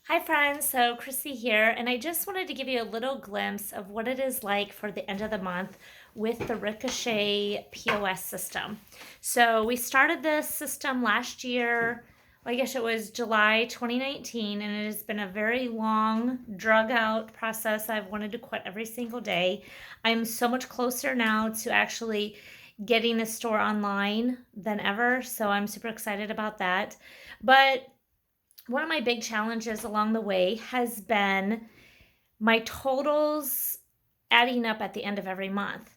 Hi friends, so Chrissy here, and I just wanted to give you a little glimpse of what it is like for the end of the month with the Ricochet POS system. So we started this system last year, well, I guess it was July 2019, and it has been a very long, drug out process. I've wanted to quit every single day. I'm so much closer now to actually getting the store online than ever, so I'm super excited about that. But one of my big challenges along the way has been my totals adding up at the end of every month.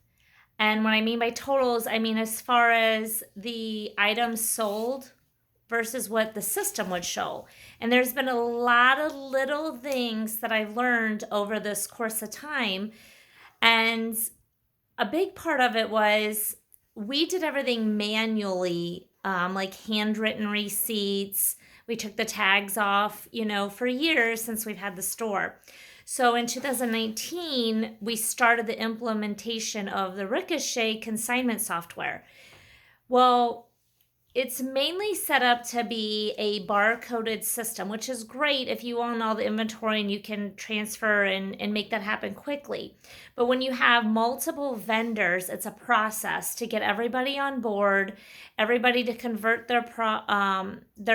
And when I mean by totals, I mean as far as the items sold versus what the system would show. And there's been a lot of little things that I've learned over this course of time. And a big part of it was we did everything manually, like handwritten receipts. We took the tags off, for years since we've had the store. So in 2019, we started the implementation of the Ricochet Consignment Software. Well, it's mainly set up to be a barcoded system, which is great if you own all the inventory and you can transfer and make that happen quickly. But when you have multiple vendors, it's a process to get everybody on board, everybody to convert their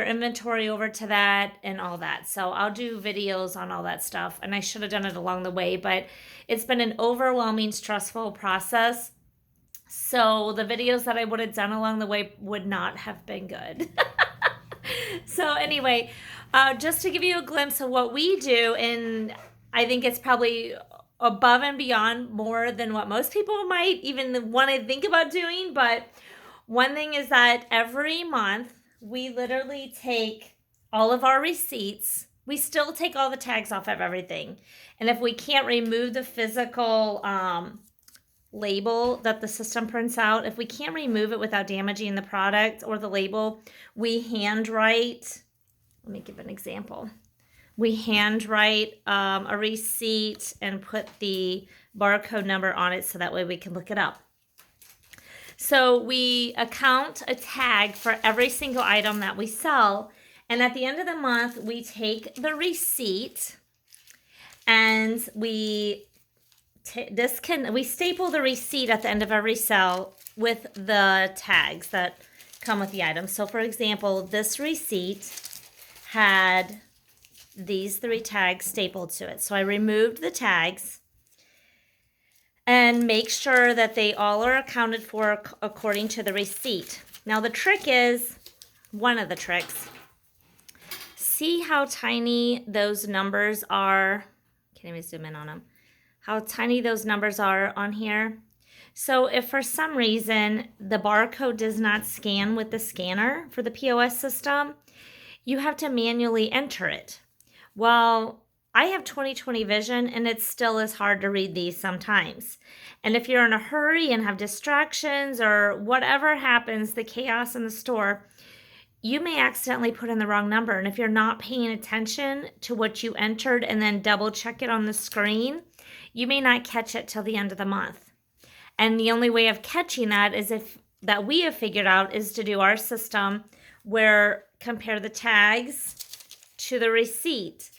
inventory over to that and all that. So I'll do videos on all that stuff, and I should have done it along the way, but it's been an overwhelming, stressful process. So the videos that I would have done along the way would not have been good. So anyway, just to give you a glimpse of what we do, and I think it's probably above and beyond more than what most people might even want to think about doing. But one thing is that every month we literally take all of our receipts. We still take all the tags off of everything. And if we can't remove the physical label that the system prints out, if we can't remove it without damaging the product or the label, we handwrite. Let me give an example. We handwrite a receipt and put the barcode number on it so that way we can look it up. So we account a tag for every single item that we sell. And at the end of the month, we take the receipt and we staple the receipt at the end of every sale with the tags that come with the item. So for example, this receipt had these 3 tags stapled to it. So I removed the tags and make sure that they all are accounted for according to the receipt. Now the trick is, one of the tricks, see how tiny those numbers are. Can't even zoom in on them. How tiny those numbers are on here. So if for some reason the barcode does not scan with the scanner for the POS system, you have to manually enter it. Well, I have 20/20 vision and it still is hard to read these sometimes. And if you're in a hurry and have distractions or whatever happens, the chaos in the store, you may accidentally put in the wrong number. And if you're not paying attention to what you entered and then double check it on the screen, you may not catch it till the end of the month. And the only way of catching that is that we have figured out is to do our system where compare the tags to the receipt.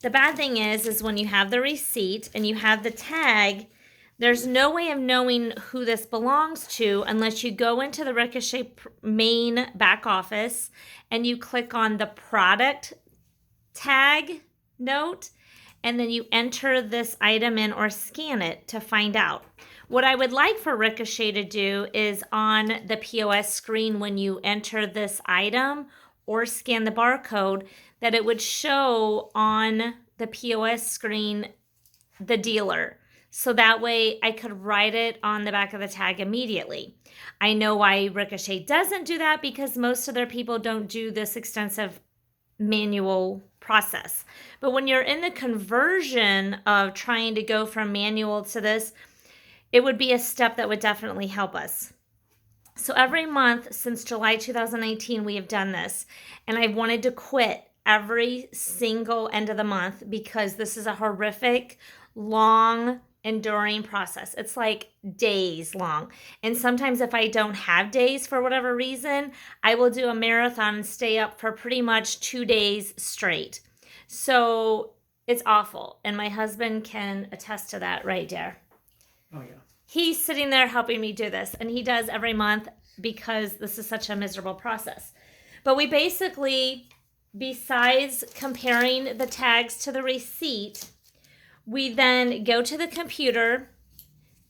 The bad thing is when you have the receipt and you have the tag, there's no way of knowing who this belongs to unless you go into the Ricochet main back office and you click on the product tag note, and then you enter this item in or scan it to find out. What I would like for Ricochet to do is on the POS screen when you enter this item or scan the barcode, that it would show on the POS screen the dealer. So that way I could write it on the back of the tag immediately. I know why Ricochet doesn't do that, because most of their people don't do this extensive manual process. But when you're in the conversion of trying to go from manual to this, it would be a step that would definitely help us. So every month since July 2019, we have done this. And I wanted to quit every single end of the month because this is a horrific, long enduring process. It's like days long. And sometimes if I don't have days for whatever reason, I will do a marathon and stay up for pretty much 2 days straight. So it's awful. And my husband can attest to that right there. Oh, yeah. He's sitting there helping me do this, and he does every month because this is such a miserable process. But we basically, besides comparing the tags to the receipt, we then go to the computer,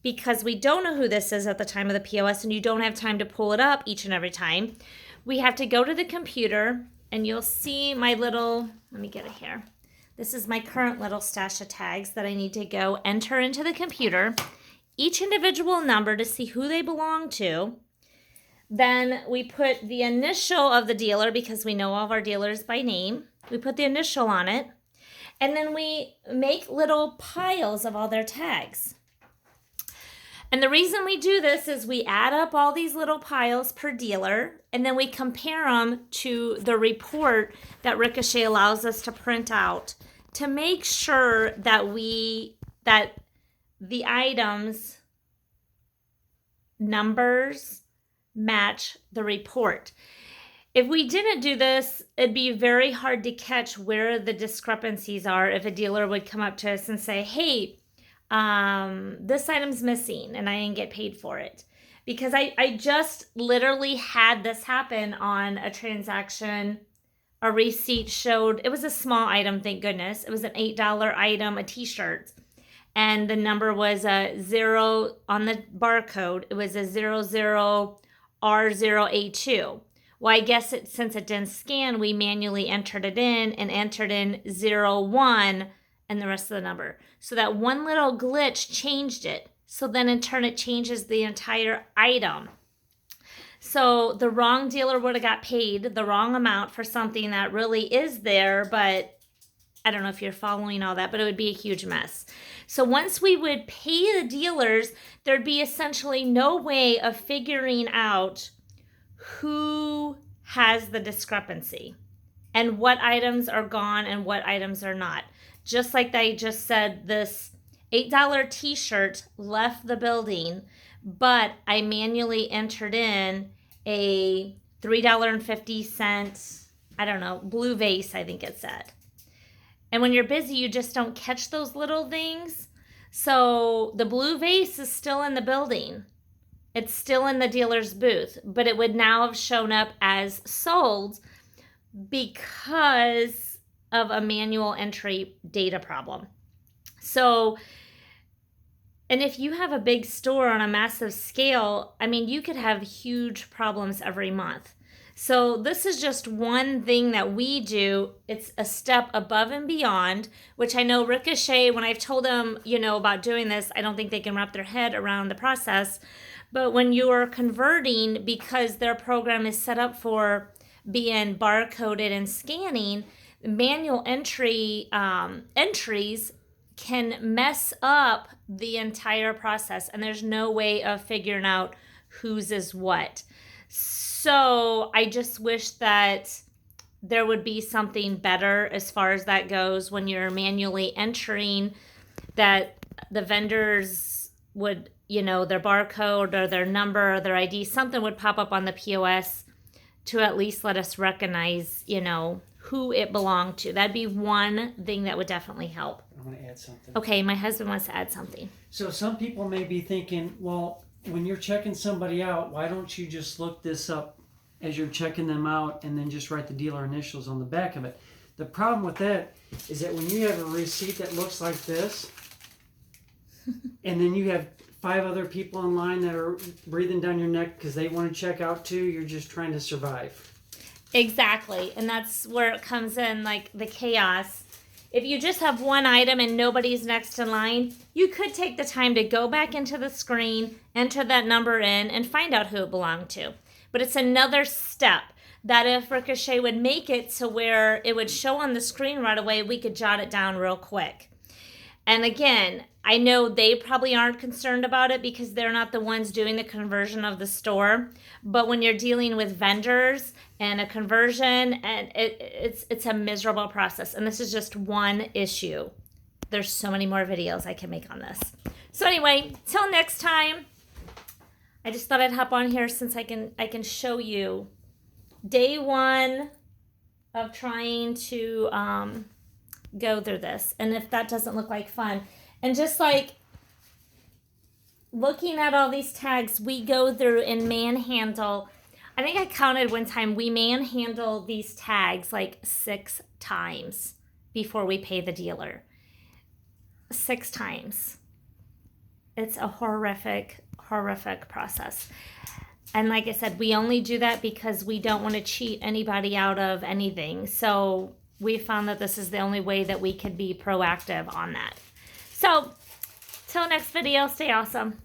because we don't know who this is at the time of the POS and you don't have time to pull it up each and every time. We have to go to the computer, and you'll see my little, let me get it here. This is my current little stash of tags that I need to go enter into the computer, each individual number to see who they belong to. Then we put the initial of the dealer, because we know all of our dealers by name. We put the initial on it. And then we make little piles of all their tags. And the reason we do this is we add up all these little piles per dealer, and then we compare them to the report that Ricochet allows us to print out to make sure that the items numbers match the report. If we didn't do this, it'd be very hard to catch where the discrepancies are if a dealer would come up to us and say, hey, this item's missing and I didn't get paid for it. Because I just literally had this happen on a transaction. A receipt showed, it was a small item, thank goodness. It was an $8 item, a t-shirt. And the number was a 0 on the barcode. It was a 00R0A2. Well, I guess since it didn't scan, we manually entered it in and entered in 01 and the rest of the number. So that one little glitch changed it. So then in turn, it changes the entire item. So the wrong dealer would have got paid the wrong amount for something that really is there, but I don't know if you're following all that, but it would be a huge mess. So once we would pay the dealers, there'd be essentially no way of figuring out who has the discrepancy and what items are gone and what items are not. Just like I just said, this $8 t-shirt left the building, but I manually entered in a $3.50, I don't know, blue vase, I think it said. And when you're busy, you just don't catch those little things. So the blue vase is still in the building. It's still in the dealer's booth, but it would now have shown up as sold because of a manual entry data problem. So, and if you have a big store on a massive scale, I mean, you could have huge problems every month. So this is just one thing that we do. It's a step above and beyond, which I know Ricochet, when I've told them, about doing this, I don't think they can wrap their head around the process. But when you're converting, because their program is set up for being barcoded and scanning, manual entries can mess up the entire process, and there's no way of figuring out whose is what. So I just wish that there would be something better as far as that goes when you're manually entering, that the vendors would, their barcode or their number or their ID, something would pop up on the POS to at least let us recognize, who it belonged to. That'd be one thing that would definitely help. I want to add something. Okay, my husband wants to add something. So some people may be thinking, well, when you're checking somebody out, why don't you just look this up as you're checking them out and then just write the dealer initials on the back of it? The problem with that is that when you have a receipt that looks like this, and then you have 5 other people in line that are breathing down your neck because they want to check out too, you're just trying to survive. Exactly. And that's where it comes in, like the chaos. If you just have one item and nobody's next in line, you could take the time to go back into the screen, enter that number in, and find out who it belonged to. But it's another step that if Ricochet would make it to where it would show on the screen right away, we could jot it down real quick. And again, I know they probably aren't concerned about it because they're not the ones doing the conversion of the store. But when you're dealing with vendors and a conversion, and it's a miserable process. And this is just one issue. there's so many more videos I can make on this. So anyway, till next time, I just thought I'd hop on here since I can show you day one of trying to go through this. And if that doesn't look like fun, and just like looking at all these tags, we go through and manhandle. I think I counted one time, we manhandle these tags like 6 times before we pay the dealer. 6 times. It's a horrific process. And like I said, we only do that because we don't want to cheat anybody out of anything. So we found that this is the only way that we could be proactive on that. So till next video, stay awesome.